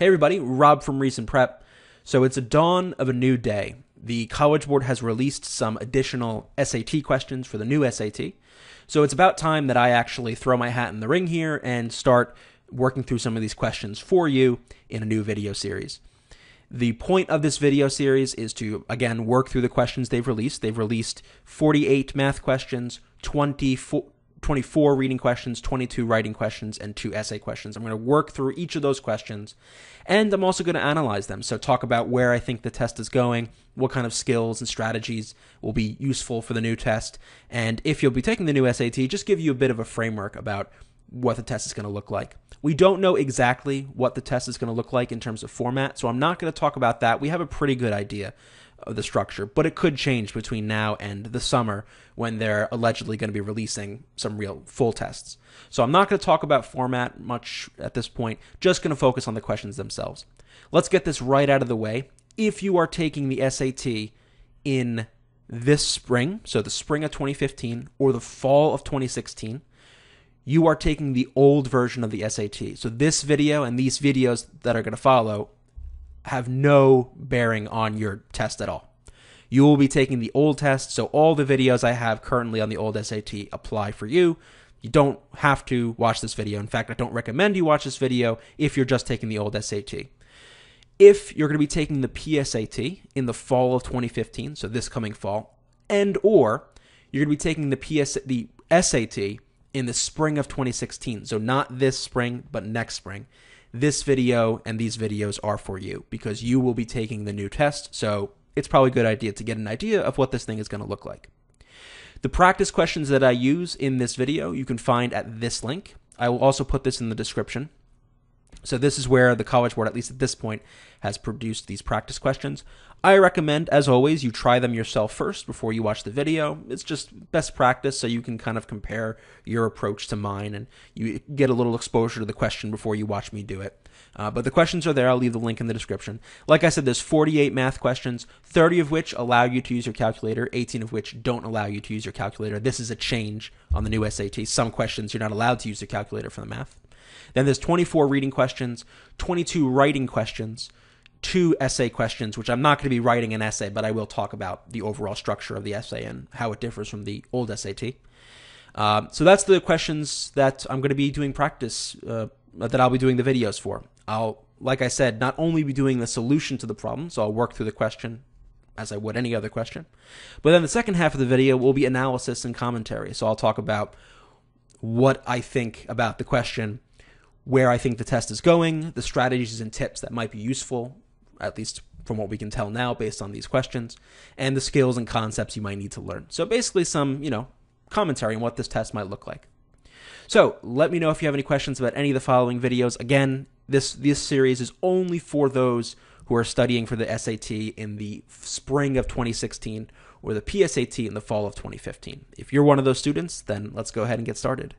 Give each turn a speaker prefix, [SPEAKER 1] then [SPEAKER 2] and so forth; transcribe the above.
[SPEAKER 1] Hey everybody, Rob from Recent Prep. So it's a dawn of a new day. The College Board has released some additional SAT questions for the new SAT. So it's about time that I actually throw my hat in the ring here and start working through some of these questions for you in a new video series. The point of this video series is to, again, work through the questions they've released. They've released 48 math questions, 24 reading questions, 22 writing questions, and 2 essay questions. I'm going to work through each of those questions, and I'm also going to analyze them. So talk about where I think the test is going, what kind of skills and strategies will be useful for the new test, and if you'll be taking the new SAT, just give you a bit of a framework about what the test is going to look like. We don't know exactly what the test is going to look like in terms of format, so I'm not going to talk about that. We have a pretty good idea of the structure, but it could change between now and the summer when they're allegedly going to be releasing some real full tests. So I'm not going to talk about format much at this point, just going to focus on the questions themselves. Let's get this right out of the way. If you are taking the SAT in this spring, so the spring of 2015 or the fall of 2016, you are taking the old version of the SAT. So this video and these videos that are going to follow have no bearing on your test at all. You will be taking the old test, so all the videos I have currently on the old SAT apply for you. You don't have to watch this video. In fact, I don't recommend you watch this video if you're just taking the old SAT. If you're going to be taking the PSAT in the fall of 2015, so this coming fall, and or you're going to be taking the SAT in the spring of 2016, so not this spring, but next spring, this video and these videos are for you because you will be taking the new test, so it's probably a good idea to get an idea of what this thing is going to look like. The practice questions that I use in this video you can find at this link. I will also put this in the description. So this is where the College Board, at least at this point, has produced these practice questions. I recommend, as always, you try them yourself first before you watch the video. It's just best practice so you can kind of compare your approach to mine and you get a little exposure to the question before you watch me do it. But the questions are there. I'll leave the link in the description. Like I said, there's 48 math questions, 30 of which allow you to use your calculator, 18 of which don't allow you to use your calculator. This is a change on the new SAT. Some questions you're not allowed to use your calculator for the math. Then there's 24 reading questions, 22 writing questions, 2 essay questions, which I'm not going to be writing an essay, but I will talk about the overall structure of the essay and how it differs from the old SAT. So that's the questions that I'm going to be doing practice, that I'll be doing the videos for. I'll, like I said, not only be doing the solution to the problem, so I'll work through the question as I would any other question, but then the second half of the video will be analysis and commentary. So I'll talk about what I think about the question, where I think the test is going, the strategies and tips that might be useful, at least from what we can tell now based on these questions, and the skills and concepts you might need to learn. So basically some, commentary on what this test might look like. So let me know if you have any questions about any of the following videos. Again, this series is only for those who are studying for the SAT in the spring of 2016 or the PSAT in the fall of 2015. If you're one of those students, then let's go ahead and get started.